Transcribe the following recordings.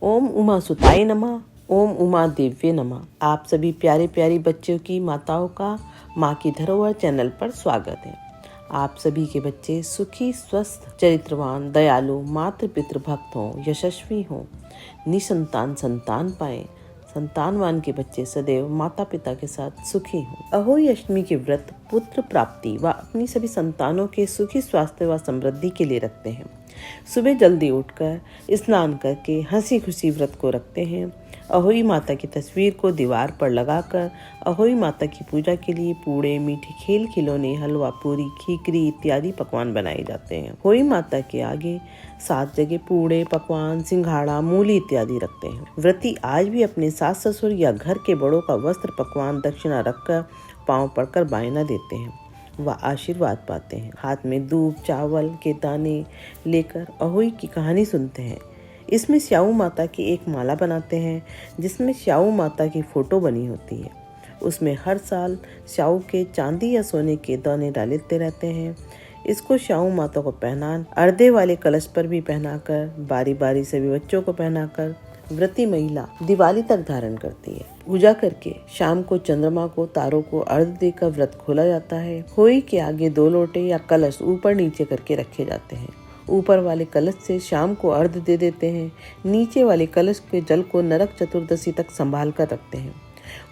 ओम उमा सुताय नमः। ओम उमा देव्ये नमः। आप सभी प्यारे प्यारी बच्चों की माताओं का माँ की धरोहर चैनल पर स्वागत है। आप सभी के बच्चे सुखी, स्वस्थ, चरित्रवान, दयालु, मातृ पितृ भक्त हों, यशस्वी हों, निसंतान संतान पाएं। संतानवान के बच्चे सदैव माता पिता के साथ सुखी हों। अहोई अष्टमी के व्रत पुत्र प्राप्ति व अपनी सभी संतानों के सुखी स्वास्थ्य व समृद्धि के लिए रखते हैं। सुबह जल्दी उठकर स्नान करके हंसी खुशी व्रत को रखते हैं। अहोई माता की तस्वीर को दीवार पर लगाकर अहोई माता की पूजा के लिए पूड़े, मीठे खेल खिलौने, हलवा, पूरी, खीकरी इत्यादि पकवान बनाए जाते हैं। अहोई माता के आगे 7 जगह पूड़े, पकवान, सिंघाड़ा, मूली इत्यादि रखते हैं। व्रती आज भी अपने सास ससुर या घर के बड़ों का वस्त्र, पकवान, दक्षिणा रखकर पांव पड़कर बायना देते हैं व आशीर्वाद पाते हैं। हाथ में दूध, चावल के दाने लेकर अहोई की कहानी सुनते हैं। इसमें स्याऊ माता की एक माला बनाते हैं जिसमें स्याऊ माता की फोटो बनी होती है। उसमें हर साल स्याऊ के चांदी या सोने के दाने डालते रहते हैं। इसको स्याऊ माता को पहना अर्धे वाले कलश पर भी पहनाकर बारी बारी से भी बच्चों को पहनाकर व्रती महिला दिवाली तक धारण करती है। पूजा करके शाम को चंद्रमा को, तारों को अर्घ देकर व्रत खोला जाता है। होई के आगे 2 लोटे या कलश ऊपर नीचे करके रखे जाते हैं। ऊपर वाले कलश से शाम को अर्घ दे देते हैं। नीचे वाले कलश के जल को नरक चतुर्दशी तक संभाल कर रखते हैं।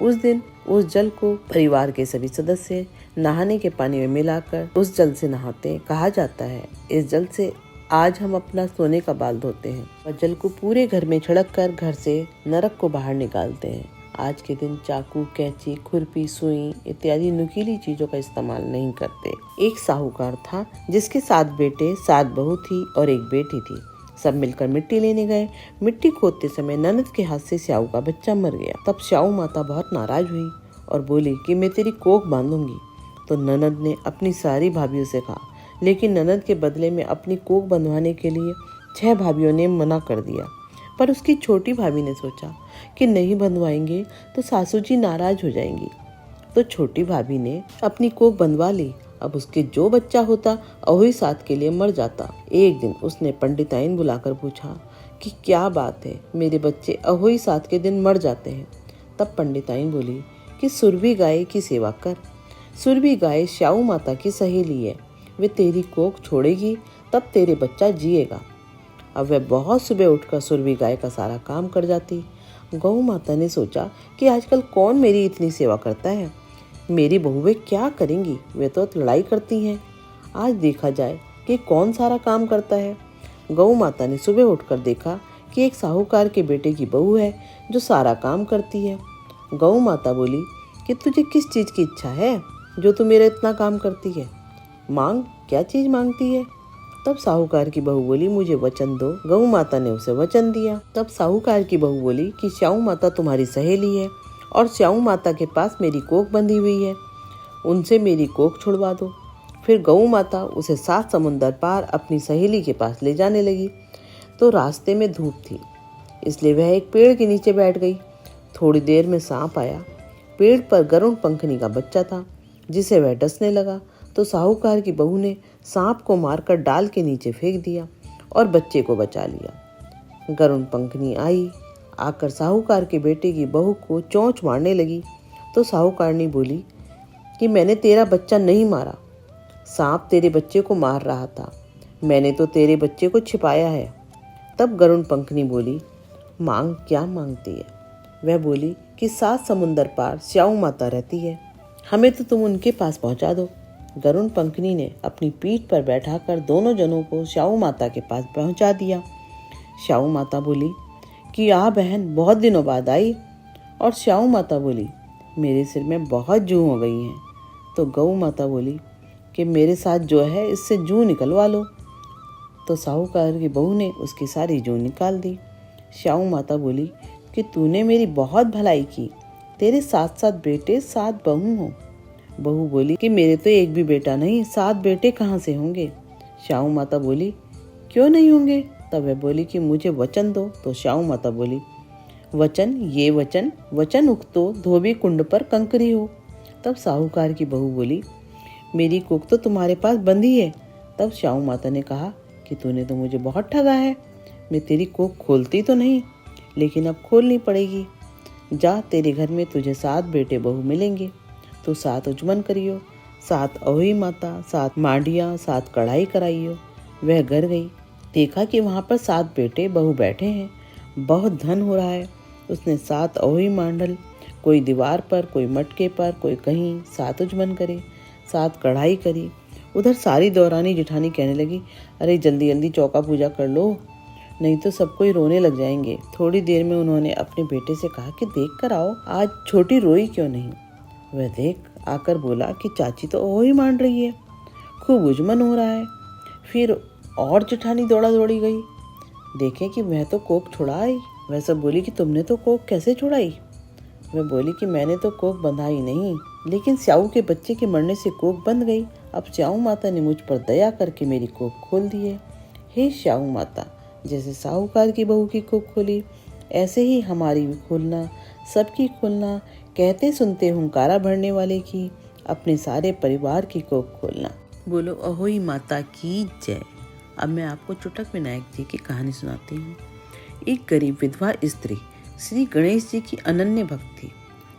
उस दिन उस जल को परिवार के सभी सदस्य नहाने के पानी में मिलाकर उस जल से नहाते हैं। कहा जाता है इस जल से आज हम अपना सोने का बाल धोते हैं और जल को पूरे घर में छिड़क कर घर से नरक को बाहर निकालते हैं। आज के दिन चाकू, कैंची, खुरपी, सुई इत्यादि नुकीली चीजों का इस्तेमाल नहीं करते। एक साहूकार था जिसके 7 बेटे, 7 बहू थी और एक बेटी थी। सब मिलकर मिट्टी लेने गए। मिट्टी खोदते समय ननद के हाथ से स्याऊ का बच्चा मर गया। तब स्याऊ माता बहुत नाराज हुई और बोली कि मैं तेरी कोख बांधूंगी। तो ननद ने अपनी सारी भाभीयों से कहा, लेकिन ननद के बदले में अपनी कोख बंधवाने के लिए 6 भाभीयों ने मना कर दिया। पर उसकी छोटी भाभी ने सोचा कि नहीं बंधवाएंगे तो सासू जी नाराज हो जाएंगी। तो छोटी भाभी ने अपनी कोख बंधवा ली। अब उसके जो बच्चा होता अहोई साथ के लिए मर जाता। एक दिन उसने पंडिताइन बुलाकर पूछा कि क्या बात है, मेरे बच्चे अहोई साथ के दिन मर जाते हैं। तब पंडिताइन बोली कि सुरभि गाय की सेवा कर। सुरभि गाय स्याऊ माता की सहेली है, वे तेरी कोख छोड़ेगी तब तेरे बच्चा जिएगा। अब वह बहुत सुबह उठकर सुरभि गाय का सारा काम कर जाती। गौ माता ने सोचा कि आजकल कौन मेरी इतनी सेवा करता है, मेरी बहुएं क्या करेंगी, वे तो लड़ाई करती हैं। आज देखा जाए कि कौन सारा काम करता है। गौ माता ने सुबह उठकर देखा कि एक साहूकार के बेटे की बहू है जो सारा काम करती है। गौ माता बोली कि तुझे किस चीज की इच्छा है जो तू मेरा इतना काम करती है, मांग, क्या चीज मांगती है। तब साहूकार की बहू बोली मुझे वचन दो। गौ माता ने उसे वचन दिया। तब साहूकार की बहू बोली कि स्याऊ माता तुम्हारी सहेली है और स्याऊ माता के पास मेरी कोख बंधी हुई है, उनसे मेरी कोख छुड़वा दो। फिर गौ माता उसे 7 समुंदर पार अपनी सहेली के पास ले जाने लगी। तो रास्ते में धूप थी, इसलिए वह एक पेड़ के नीचे बैठ गई। थोड़ी देर में सांप आया। पेड़ पर गरुड़ पंखनी का बच्चा था जिसे वह डसने लगा। तो साहूकार की बहू ने सांप को मारकर डाल के नीचे फेंक दिया और बच्चे को बचा लिया। गरुड़ पंखनी आई, आकर साहूकार के बेटे की बहू को चोंच मारने लगी। तो साहूकारनी बोली कि मैंने तेरा बच्चा नहीं मारा, सांप तेरे बच्चे को मार रहा था, मैंने तो तेरे बच्चे को छिपाया है। तब गरुड़ पंखनी बोली मांग, क्या मांगती है। वह बोली कि 7 समुंदर पार स्याऊ माता रहती है, हमें तो तुम उनके पास पहुंचा दो। गरुड़ पंखनी ने अपनी पीठ पर बैठाकर दोनों जनों को स्याऊ माता के पास पहुंचा दिया। स्याऊ माता बोली कि आ बहन, बहुत दिनों बाद आई। और स्याऊ माता बोली मेरे सिर में बहुत जूं हो गई हैं। तो गौ माता बोली कि मेरे साथ जो है इससे जूं निकलवा लो। तो साहूकार की बहू ने उसकी सारी जूं निकाल दी। स्याऊ माता बोली कि तूने मेरी बहुत भलाई की, तेरे 7 बेटे 7 बहू हों। बहू बोली कि मेरे तो एक भी बेटा नहीं, 7 बेटे कहाँ से होंगे। स्याऊ माता बोली क्यों नहीं होंगे। तब वह बोली कि मुझे वचन दो। तो स्याऊ माता बोली वचन, ये वचन, वचन उक्तो धोबी कुंड पर कंकरी हो। तब साहूकार की बहू बोली मेरी कोख तो तुम्हारे पास बंधी है। तब स्याऊ माता ने कहा कि तूने तो मुझे बहुत ठगा है, मैं तेरी कोख खोलती तो नहीं। लेकिन अब खोलनी पड़ेगी। जा, तेरे घर में तुझे 7 बेटे बहू मिलेंगे, तो 7 उजमन करियो, 7 अहोई माता, 7 मांडिया, 7 कढ़ाई कराइयो। वह घर गई, देखा कि वहाँ पर 7 बेटे बहू बैठे हैं। बहुत धन हो रहा है। उसने 7 अहोई मांडल, कोई दीवार पर, कोई मटके पर, कोई कहीं, 7 उजमन करे, 7 कढ़ाई करी। उधर सारी दौरानी जेठानी कहने लगी, अरे जल्दी जल्दी चौका पूजा कर लो, नहीं तो सब कोई रोने लग जाएंगे। थोड़ी देर में उन्होंने अपने बेटे से कहा कि देख कर आओ, आज छोटी रोई क्यों नहीं। वह देख आकर बोला कि चाची तो अहोई मांड रही है, खूब उजमन हो रहा है। फिर और जेठानी दौड़ा दौड़ी गई, देखे कि वह तो कोक छुड़ाई। वह सब बोली कि तुमने तो कोक कैसे छुड़ाई। वह बोली कि मैंने तो कोक बंधाई नहीं, लेकिन स्याऊ के बच्चे के मरने से कोक बंध गई। अब स्याऊ माता ने मुझ पर दया करके मेरी कोक खोल दी है। हे स्याऊ माता, जैसे साहूकार की बहू की कोक खोली, ऐसे ही हमारी भी खोलना, सबकी खोलना, कहते सुनते हुंकारा भरने वाले की, अपने सारे परिवार की कोक खोलना। बोलो अहोई माता की जय। अब मैं आपको चुटक विनायक जी की कहानी सुनाती हूँ। एक गरीब विधवा स्त्री श्री गणेश जी की अनन्य भक्त थी।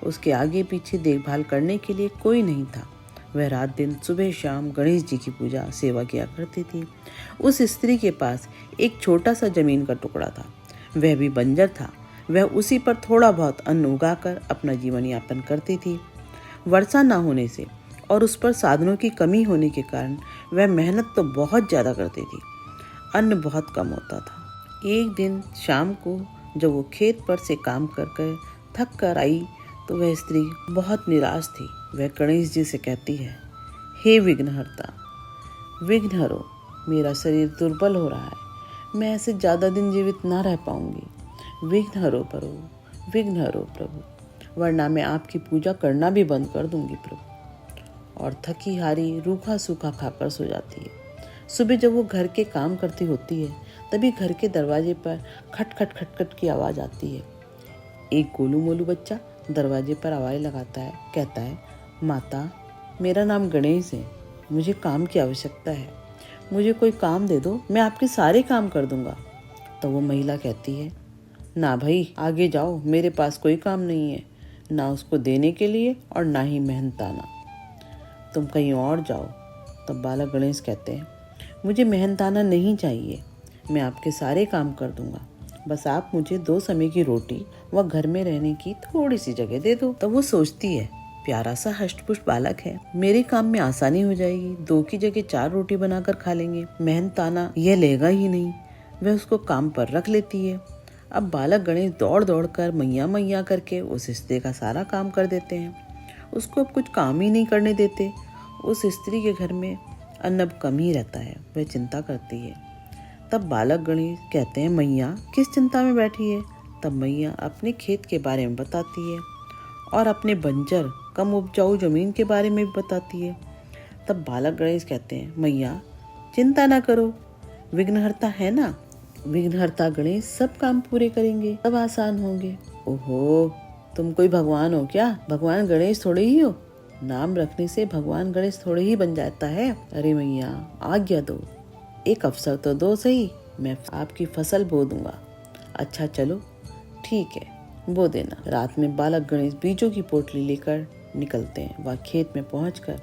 उसके आगे पीछे देखभाल करने के लिए कोई नहीं था। वह रात दिन सुबह शाम गणेश जी की पूजा सेवा किया करती थी। उस स्त्री के पास एक छोटा सा जमीन का टुकड़ा था, वह भी बंजर था। वह उसी पर थोड़ा बहुत अन्न उगाकर अपना जीवन यापन करती थी। वर्षा न होने से और उस पर साधनों की कमी होने के कारण वह मेहनत तो बहुत ज़्यादा करती थी, अन्न बहुत कम होता था। एक दिन शाम को जब वो खेत पर से काम कर थक कर आई तो वह स्त्री बहुत निराश थी। वह गणेश जी से कहती है, हे विघ्नहर्ता, विघ्न हरो, मेरा शरीर दुर्बल हो रहा है, मैं ऐसे ज़्यादा दिन जीवित ना रह पाऊंगी। विघ्न हरो प्रभु, विघ्न हरो प्रभु, वरना मैं आपकी पूजा करना भी बंद कर दूंगी प्रभु। और थकी हारी रूखा सूखा खाकर सो जाती है। सुबह जब वो घर के काम करती होती है तभी घर के दरवाजे पर खट खट खट खट की आवाज़ आती है। एक गोलू मोलू बच्चा दरवाजे पर आवाज़ लगाता है, कहता है, माता मेरा नाम गणेश है, मुझे काम की आवश्यकता है, मुझे कोई काम दे दो, मैं आपके सारे काम कर दूंगा। तो वो महिला कहती है, ना भाई आगे जाओ, मेरे पास कोई काम नहीं है, ना उसको देने के लिए और ना ही मेहनताना, तुम कहीं और जाओ। तब बालक गणेश कहते हैं, मुझे मेहनताना नहीं चाहिए, मैं आपके सारे काम कर दूंगा, बस आप मुझे 2 समय की रोटी व घर में रहने की थोड़ी सी जगह दे दो। तब वो सोचती है, प्यारा सा हष्टपुष्ट बालक है, मेरे काम में आसानी हो जाएगी, 2 की जगह 4 रोटी बनाकर खा लेंगे, मेहनताना यह लेगा ही नहीं। वह उसको काम पर रख लेती है। अब बालक गणेश दौड़ दौड़ कर मैया मैया करके उस स्त्री का सारा काम कर देते हैं। उसको अब कुछ काम ही नहीं करने देते। उस स्त्री के घर में अन्न अब कम ही रहता है। वह चिंता करती है। तब बालक गणेश कहते हैं, मैया किस चिंता में बैठी है। तब मैया अपने खेत के बारे में बताती है और अपने बंजर कम उपजाऊ जमीन के बारे में भी बताती है। तब बालक गणेश कहते हैं, मैया चिंता ना करो, विघ्नहर्ता है ना, विघ्नहर्ता गणेश सब काम पूरे करेंगे, सब आसान होंगे। ओहो, तुम कोई भगवान हो क्या? भगवान गणेश थोड़े ही हो, नाम रखने से भगवान गणेश थोड़े ही बन जाता है। अरे मैया आज्ञा दो, एक अवसर तो दो सही, मैं आपकी फसल बो दूंगा। अच्छा चलो ठीक है, बो देना। रात में बालक गणेश बीजों की पोटली लेकर निकलते हैं। वह खेत में पहुंचकर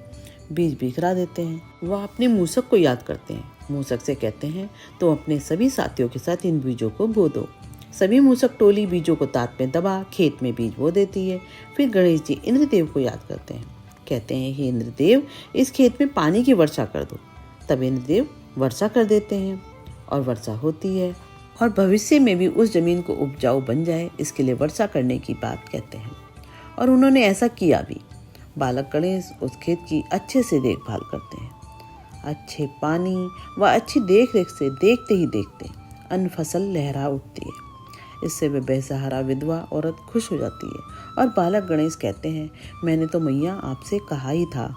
बीज बिखरा देते हैं। वह अपने मूसक को याद करते हैं। मूसक से कहते हैं, तो अपने सभी साथियों के साथ इन बीजों को बो दो। सभी मूसक टोली बीजों को ताट में दबा खेत में बीज बो देती है। फिर गणेश जी इंद्रदेव को याद करते हैं। कहते हैं, हे इंद्रदेव, इस खेत में पानी की वर्षा कर दो। तब इंद्रदेव वर्षा कर देते हैं और वर्षा होती है और भविष्य में भी उस जमीन को उपजाऊ बन जाए, इसके लिए वर्षा करने की बात कहते हैं। और उन्होंने ऐसा किया भी। बालक गणेश उस खेत की अच्छे से देखभाल करते हैं। अच्छे पानी व अच्छी देखरेख से देखते ही देखते अन्न फसल लहरा उठती है। इससे वे बेसहारा विधवा औरत खुश हो जाती है और बालक गणेश कहते हैं, मैंने तो मैया आपसे कहा ही था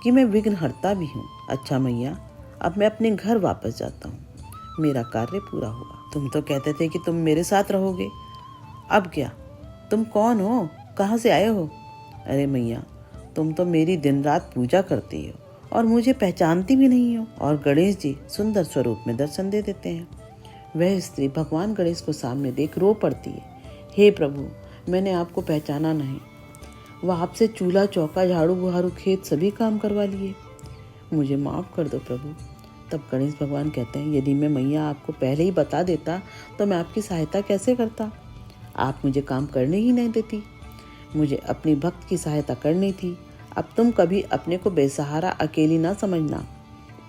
कि मैं विघ्नहर्ता भी हूँ। अच्छा मैया, अब मैं अपने घर वापस जाता हूँ, मेरा कार्य पूरा हुआ। तुम तो कहते थे कि तुम मेरे साथ रहोगे, अब क्या? तुम कौन हो, कहाँ से आए हो? अरे मैया, तुम तो मेरी दिन रात पूजा करती हो और मुझे पहचानती भी नहीं हो। और गणेश जी सुंदर स्वरूप में दर्शन दे देते हैं। वह स्त्री भगवान गणेश को सामने देख रो पड़ती है। हे प्रभु, मैंने आपको पहचाना नहीं। वह आपसे चूल्हा चौका झाड़ू बुहारू खेत सभी काम करवा लिए। मुझे माफ़ कर दो प्रभु। तब गणेश भगवान कहते हैं, यदि मैं मैया आपको पहले ही बता देता तो मैं आपकी सहायता कैसे करता। आप मुझे काम करने ही नहीं देती। मुझे अपनी भक्त की सहायता करनी थी। अब तुम कभी अपने को बेसहारा अकेली ना समझना।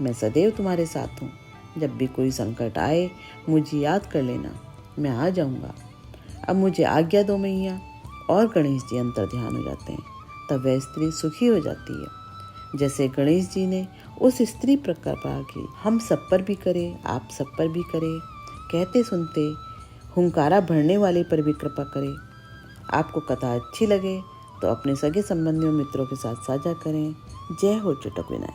मैं सदैव तुम्हारे साथ हूँ। जब भी कोई संकट आए मुझे याद कर लेना, मैं आ जाऊँगा। अब मुझे आज्ञा दो मैया। और गणेश जी अंतर ध्यान हो जाते हैं। तब वह स्त्री सुखी हो जाती है। जैसे गणेश जी ने उस स्त्री पर कृपा की, हम सब पर भी करें, आप सब पर भी करें। कहते सुनते हुंकारा भरने वाले पर भी कृपा करें। आपको कथा अच्छी लगे तो अपने सगे संबंधियों मित्रों के साथ साझा करें। जय हो चुटक विनायक।